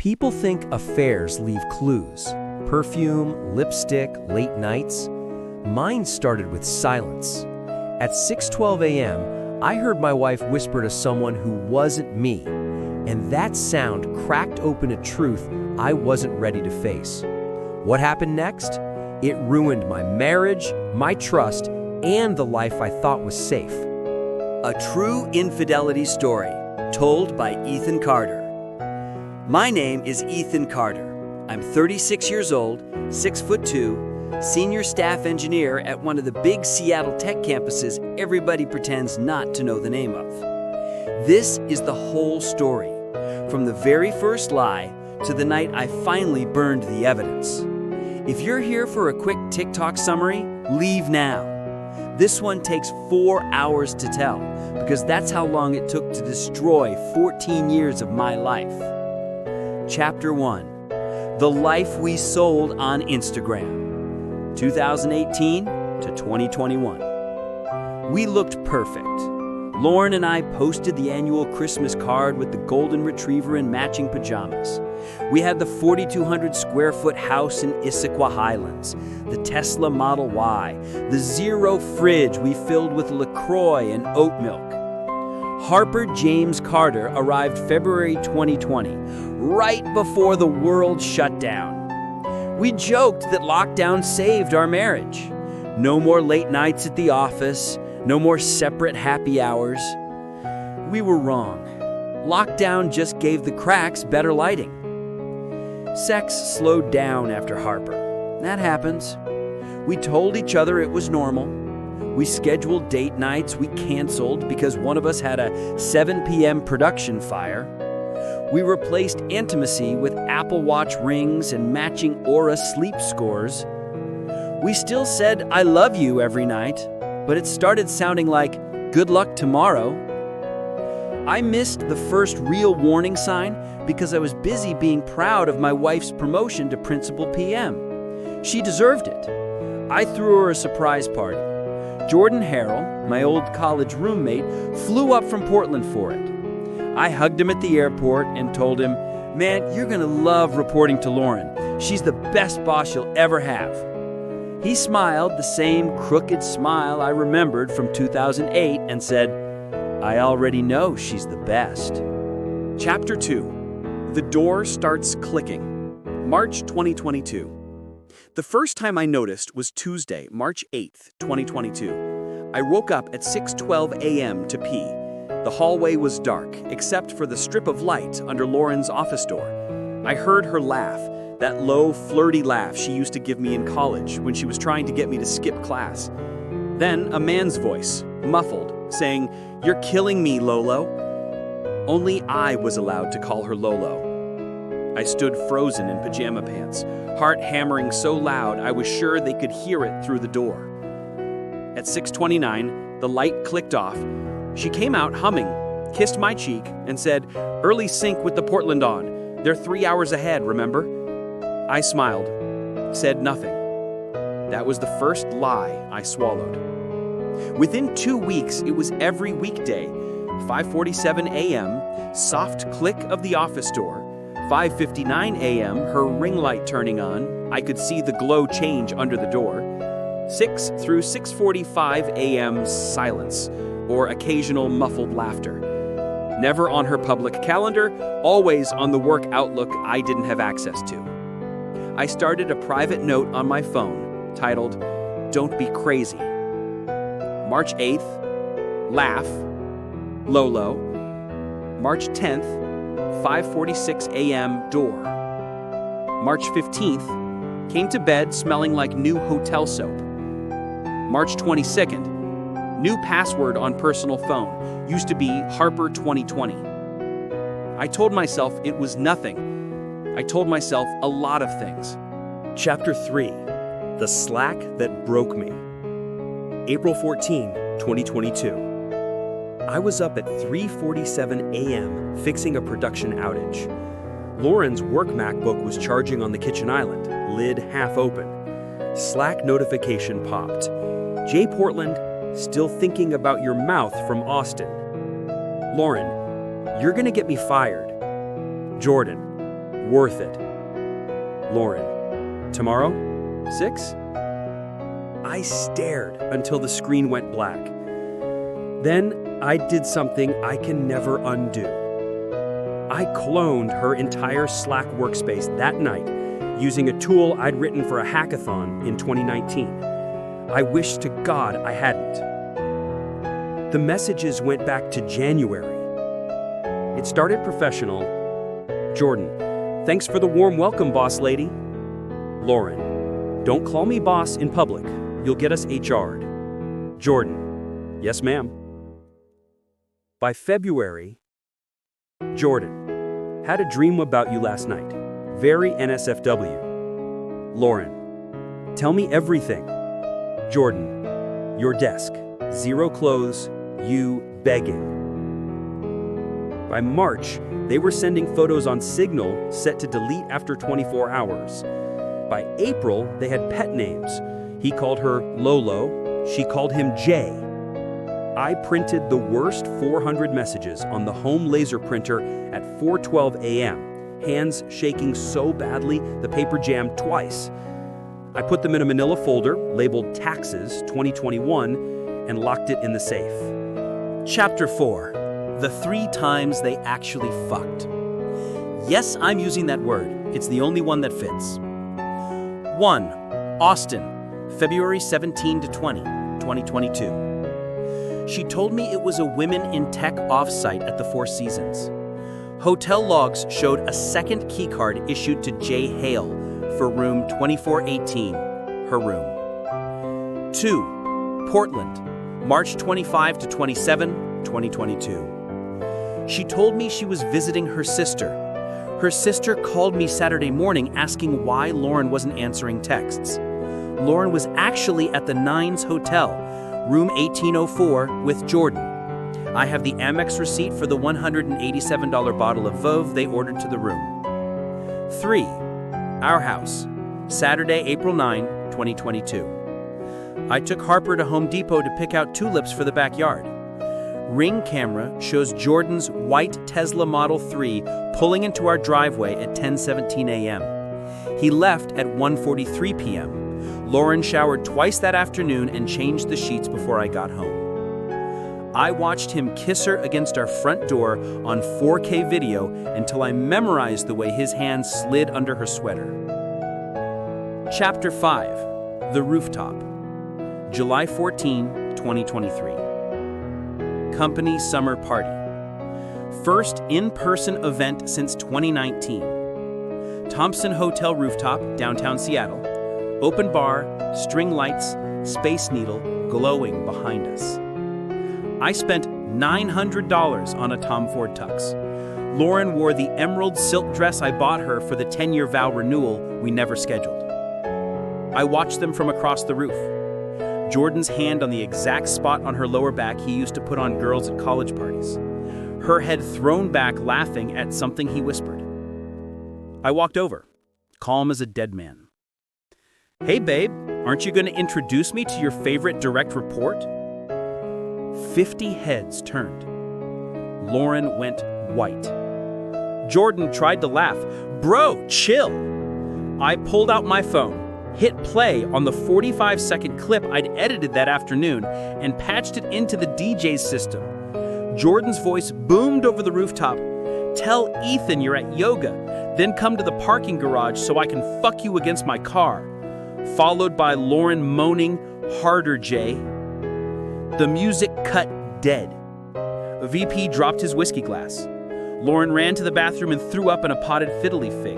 People think affairs leave clues. Perfume, lipstick, late nights. Mine started with silence. At 6:12 a.m., I heard my wife whisper to someone who wasn't me, and that sound cracked open a truth I wasn't ready to face. What happened next? It ruined my marriage, my trust, and the life I thought was safe. A true infidelity story, told by Ethan Carter. My name is Ethan Carter. I'm 36 years old, 6'2", senior staff engineer at one of the big Seattle tech campuses everybody pretends not to know the name of. This is the whole story, from the very first lie to the night I finally burned the evidence. If you're here for a quick TikTok summary, leave now. This one takes 4 hours to tell, because that's how long it took to destroy 14 years of my life. Chapter 1. The Life We Sold on Instagram. 2018 to 2021. We looked perfect. Lauren and I posted the annual Christmas card with the golden retriever in matching pajamas. We had the 4,200 square foot house in Issaquah Highlands, the Tesla Model Y, the Zero fridge we filled with LaCroix and oat milk. Harper James Carter arrived February 2020, right before the world shut down. We joked that lockdown saved our marriage. No more late nights at the office, no more separate happy hours. We were wrong. Lockdown just gave the cracks better lighting. Sex slowed down after Harper. That happens. We told each other it was normal. We scheduled date nights we canceled because one of us had a 7 p.m. production fire. We replaced intimacy with Apple Watch rings and matching Aura sleep scores. We still said I love you every night, but it started sounding like good luck tomorrow. I missed the first real warning sign because I was busy being proud of my wife's promotion to principal PM. She deserved it. I threw her a surprise party. Jordan Harrell, my old college roommate, flew up from Portland for it. I hugged him at the airport and told him, "Man, you're gonna love reporting to Lauren. She's the best boss you'll ever have." He smiled the same crooked smile I remembered from 2008 and said, "I already know she's the best." Chapter 2. The door starts clicking. March 2022. The first time I noticed was Tuesday, March 8th, 2022. I woke up at 6:12 a.m. to pee. The hallway was dark, except for the strip of light under Lauren's office door. I heard her laugh, that low, flirty laugh she used to give me in college when she was trying to get me to skip class. Then a man's voice, muffled, saying, "You're killing me, Lolo." Only I was allowed to call her Lolo. I stood frozen in pajama pants, heart hammering so loud I was sure they could hear it through the door. At 6:29, the light clicked off. She came out humming, kissed my cheek, and said, "Early sync with the Portland on. They're 3 hours ahead, remember?" I smiled, said nothing. That was the first lie I swallowed. Within 2 weeks, it was every weekday. 5:47 a.m., soft click of the office door. 5:59 a.m., her ring light turning on. I could see the glow change under the door. 6 through 6:45 a.m., silence, or occasional muffled laughter. Never on her public calendar, always on the work Outlook I didn't have access to. I started a private note on my phone titled, "Don't be crazy." March 8th, laugh, Lolo. March 10th, 5:46 a.m. door. March 15th, came to bed smelling like new hotel soap. March 22nd, new password on personal phone, used to be Harper 2020. I told myself it was nothing. I told myself a lot of things. Chapter 3. The Slack That Broke Me. April 14, 2022. I was up at 3:47 a.m. fixing a production outage. Lauren's work MacBook was charging on the kitchen island, lid half open. Slack notification popped. "J. Portland, still thinking about your mouth from Austin. Lauren, you're gonna get me fired. Jordan, Worth it. Lauren, tomorrow? 6? I stared until the screen went black. Then I did something I can never undo. I cloned her entire Slack workspace that night using a tool I'd written for a hackathon in 2019. I wish to God I hadn't. The messages went back to January. It started professional. Jordan, thanks for the warm welcome, boss lady. Lauren, don't call me boss in public. You'll get us HR'd. Jordan, yes ma'am. By February, Jordan, had a dream about you last night. Very NSFW. Lauren, tell me everything. Jordan, your desk, 0 clothes, you begging. By March, they were sending photos on Signal set to delete after 24 hours. By April, they had pet names. He called her Lolo, she called him Jay. I printed the worst 400 messages on the home laser printer at 4:12 a.m., hands shaking so badly the paper jammed twice. I put them in a manila folder labeled Taxes 2021 and locked it in the safe. Chapter 4. The 3 times they actually fucked. Yes, I'm using that word. It's the only one that fits. 1. Austin, February 17 to 20, 2022. She told me it was a Women in Tech offsite at the Four Seasons. Hotel logs showed a second keycard issued to Jay Hale for room 2418, her room. 2. Portland, March 25 to 27, 2022. She told me she was visiting her sister. Her sister called me Saturday morning asking why Lauren wasn't answering texts. Lauren was actually at the Nines Hotel, room 1804, with Jordan. I have the Amex receipt for the $187 bottle of Veuve they ordered to the room. 3. Our house, Saturday, April 9, 2022. I took Harper to Home Depot to pick out tulips for the backyard. Ring camera shows Jordan's white Tesla Model 3 pulling into our driveway at 10:17 a.m. He left at 1:43 p.m. Lauren showered twice that afternoon and changed the sheets before I got home. I watched him kiss her against our front door on 4K video until I memorized the way his hand slid under her sweater. Chapter 5. The Rooftop. July 14, 2023. Company Summer Party. First in-person event since 2019. Thompson Hotel Rooftop, downtown Seattle. Open bar, string lights, Space Needle glowing behind us. I spent $900 on a Tom Ford tux. Lauren wore the emerald silk dress I bought her for the 10-year vow renewal we never scheduled. I watched them from across the roof. Jordan's hand on the exact spot on her lower back he used to put on girls at college parties. Her head thrown back laughing at something he whispered. I walked over, calm as a dead man. Hey babe, aren't you going to introduce me to your favorite direct report? 50 heads turned. Lauren went white. Jordan tried to laugh. Bro, chill. I pulled out my phone, hit play on the 45-second clip I'd edited that afternoon, and patched it into the DJ's system. Jordan's voice boomed over the rooftop. Tell Ethan you're at yoga, then come to the parking garage so I can fuck you against my car. Followed by Lauren moaning, harder, Jay. The music cut dead. VP dropped his whiskey glass. Lauren ran to the bathroom and threw up in a potted fiddly fig.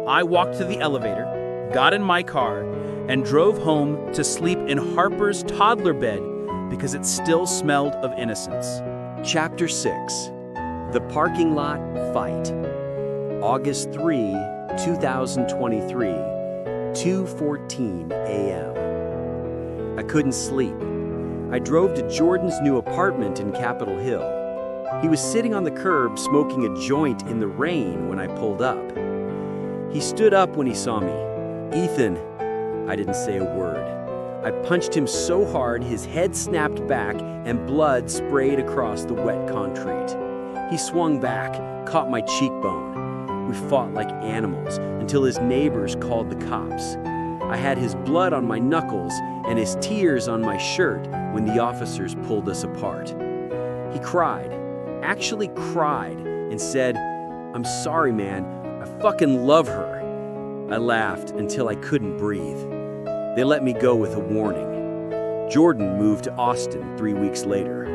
I walked to the elevator, got in my car, and drove home to sleep in Harper's toddler bed because it still smelled of innocence. Chapter 6. The Parking Lot Fight. August 3, 2023, 2:14 a.m. I couldn't sleep. I drove to Jordan's new apartment in Capitol Hill. He was sitting on the curb smoking a joint in the rain when I pulled up. He stood up when he saw me. Ethan. I didn't say a word. I punched him so hard his head snapped back and blood sprayed across the wet concrete. He swung back, caught my cheekbone. We fought like animals until his neighbors called the cops. I had his blood on my knuckles and his tears on my shirt when the officers pulled us apart. He cried, actually cried, and said, "I'm sorry, man. I fucking love her." I laughed until I couldn't breathe. They let me go with a warning. Jordan moved to Austin 3 weeks later.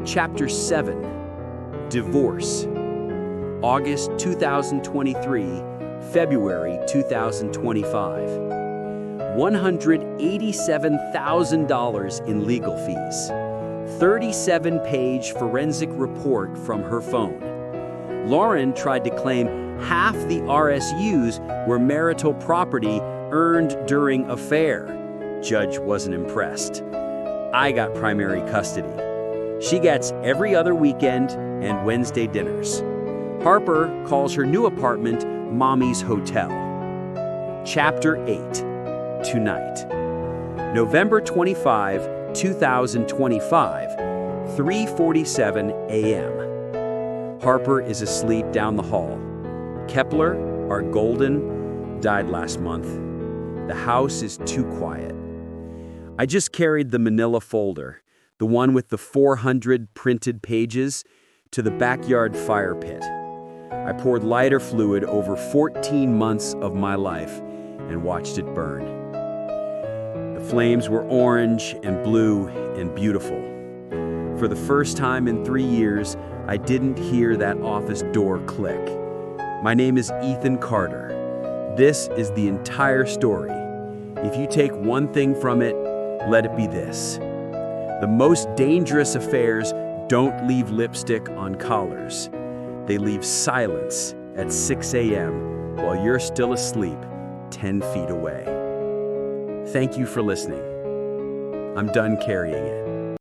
Chapter 7. Divorce. August 2023, February 2025. $187,000 in legal fees. 37-page forensic report from her phone. Lauren tried to claim half the RSUs were marital property earned during affair. Judge wasn't impressed. I got primary custody. She gets every other weekend and Wednesday dinners. Harper calls her new apartment Mommy's Hotel. Chapter 8. Tonight. November 25, 2025, 3:47 a.m. Harper is asleep down the hall. Kepler, our golden, died last month. The house is too quiet. I just carried the manila folder, the one with the 400 printed pages, to the backyard fire pit. I poured lighter fluid over 14 months of my life and watched it burn. The flames were orange and blue and beautiful. For the first time in 3 years, I didn't hear that office door click. My name is Ethan Carter. This is the entire story. If you take one thing from it, let it be this. The most dangerous affairs don't leave lipstick on collars. They leave silence at 6 a.m. while you're still asleep 10 feet away. Thank you for listening. I'm done carrying it.